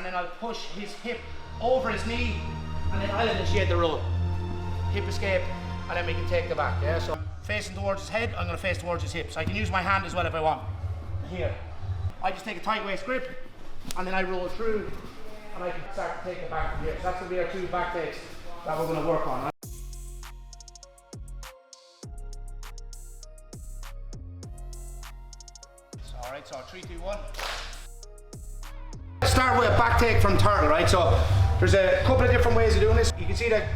and then I'll push his hip over his knee, and then I'll initiate the roll. Hip escape, and then we can take the back, yeah? So facing towards his head, I'm gonna face towards his hips. I can use my hand as well if I want. Here. I just take a tight waist grip, and then I roll through, and I can start to take it back from here. So that's gonna be our 2 back takes that we're gonna work on. Alright, so 3, 2, 1. Let's start with a back take from turtle, right? So there's a couple of different ways of doing this. You can see that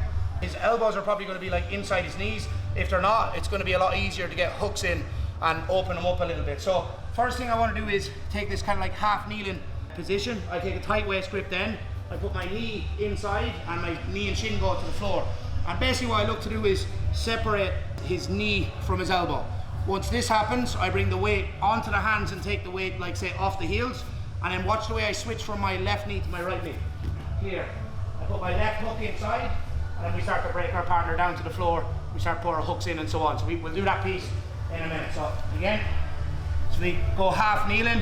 his elbows are probably going to be like inside his knees. If they're not, it's going to be a lot easier to get hooks in and open them up a little bit. So first thing I want to do is take this kind of like half kneeling position. I take a tight waist grip, then I put my knee inside and my knee and shin go to the floor. And basically what I look to do is separate his knee from his elbow. Once this happens, I bring the weight onto the hands and take the weight, like say, off the heels, and then watch the way I switch from my left knee to my right knee. Here, I put my left hook inside, and then we start to break our partner down to the floor. We start pouring hooks in and so on. So we'll do that piece in a minute. So again, so we go half kneeling,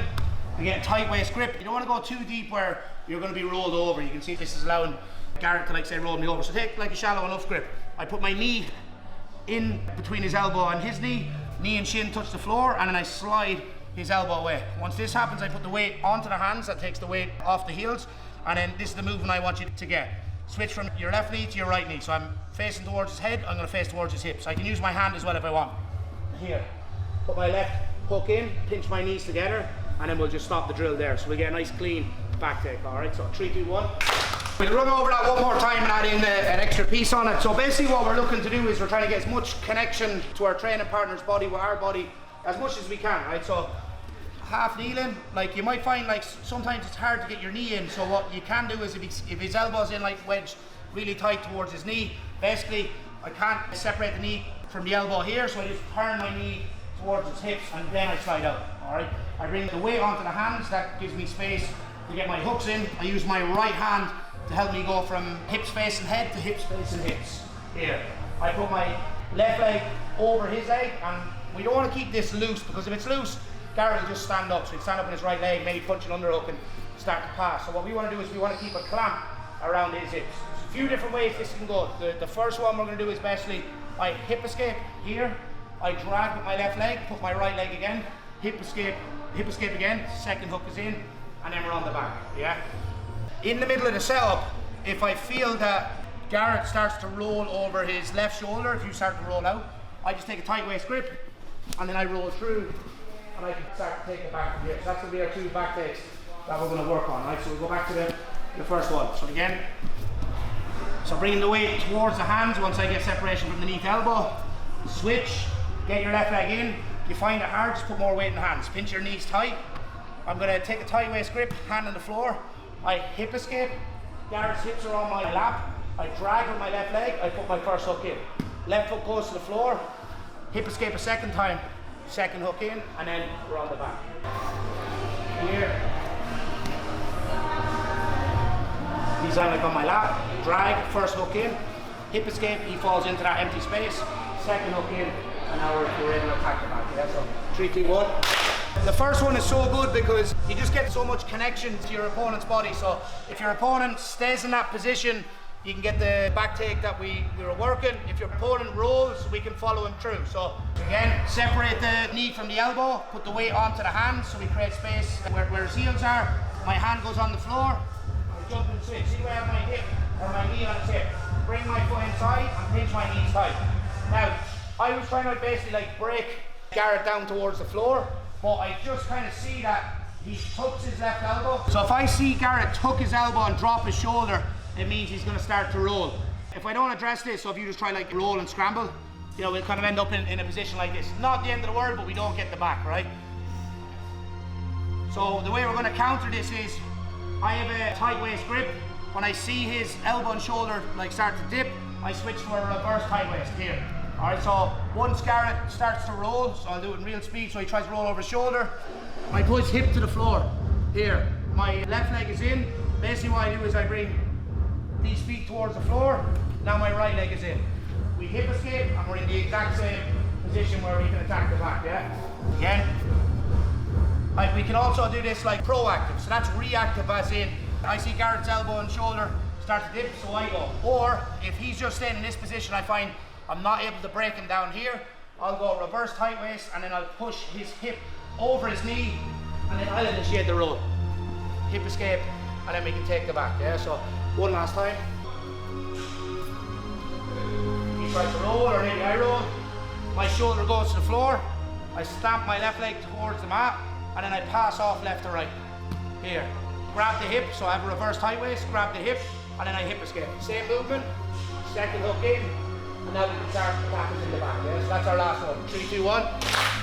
we get a tight waist grip. You don't want to go too deep where you're going to be rolled over. You can see this is allowing Garrett to, like say, roll me over. So take like a shallow enough grip. I put my knee in between his elbow and his knee and shin touch the floor, and then I slide his elbow away. Once this happens, I put the weight onto the hands. That takes the weight off the heels, and then this is the movement I want you to get. Switch from your left knee to your right knee. So I'm facing towards his head, I'm going to face towards his hips. I can use my hand as well if I want. Here, put my left hook in, pinch my knees together, and then we'll just stop the drill there. So we get a nice clean back take. All right, so 3, 2, 1. We'll run over that one more time and add in an extra piece on it. So basically what we're looking to do is we're trying to get as much connection to our training partner's body with our body as much as we can, right? So half kneeling, like you might find like sometimes it's hard to get your knee in. So what you can do is if his elbow's in like wedged really tight towards his knee, basically I can't separate the knee from the elbow here, so I just turn my knee towards his hips and then I slide out, all right? I bring the weight onto the hands, that gives me space to get my hooks in. I use my right hand to help me go from hips facing head to hips facing hips. Here, I put my left leg over his leg, and we don't want to keep this loose, because if it's loose, Garrett will just stand up. So he'll stand up on his right leg, maybe punch an underhook and start to pass. So what we want to do is we want to keep a clamp around his hips. There's a few different ways this can go. The first one we're going to do is basically I hip escape here, I drag with my left leg, put my right leg again, hip escape again, second hook is in, and then we're on the back, yeah? In the middle of the setup, if I feel that Garrett starts to roll over his left shoulder, if you start to roll out, I just take a tight waist grip, and then I roll through, and I can start to take it back from here. So that's going to be our 2 back takes that we're going to work on, right? So we'll go back to the first one. So again, so bringing the weight towards the hands once I get separation from the knee to elbow. Switch, get your left leg in. If you find it hard, just put more weight in the hands. Pinch your knees tight. I'm going to take a tight waist grip, hand on the floor. I hip escape, Garrett's hips are on my lap, I drag with my left leg, I put my first hook in. Left foot goes to the floor, hip escape a second time, second hook in, and then we're on the back. Here. He's on like on my lap, drag, first hook in, hip escape, he falls into that empty space, second hook in, and now we're ready to attack the back. Yeah, so 3, 2, 1. The first one is so good because you just get so much connection to your opponent's body. So if your opponent stays in that position, you can get the back take that we were working. If your opponent rolls, we can follow him through. So again, separate the knee from the elbow, put the weight onto the hands so we create space where his heels are. My hand goes on the floor, I jump and switch. See where I have my hip or my knee on his hip. Bring my foot inside and pinch my knees tight. Now, I was trying to basically like break Garrett down towards the floor, but I just kind of see that he tucks his left elbow. So if I see Garrett tuck his elbow and drop his shoulder, it means he's going to start to roll. If I don't address this, so if you just try like roll and scramble, you know, we'll kind of end up in a position like this. Not the end of the world, but we don't get the back, right? So the way we're going to counter this is, I have a tight waist grip. When I see his elbow and shoulder like start to dip, I switch to a reverse tight waist here. All right, so once Garrett starts to roll, so I'll do it in real speed, so he tries to roll over his shoulder, I put his hip to the floor, here. My left leg is in. Basically what I do is I bring these feet towards the floor, now my right leg is in. We hip escape, and we're in the exact same position where we can attack the back, yeah? Again. We can also do this like proactive, so that's reactive as in, I see Garrett's elbow and shoulder start to dip, so I go. Or if he's just staying in this position, I find I'm not able to break him down here, I'll go reverse tight waist, and then I'll push his hip over his knee, and then I'll initiate the roll. Hip escape, and then we can take the back, yeah? So, one last time. He tries to roll, or maybe I roll. My shoulder goes to the floor. I stamp my left leg towards the mat, and then I pass off left to right. Here. Grab the hip, so I have a reverse tight waist, grab the hip, and then I hip escape. Same movement, second hook in, and now we can start the back in the back, yeah? So that's our last one. 3, 2, 1.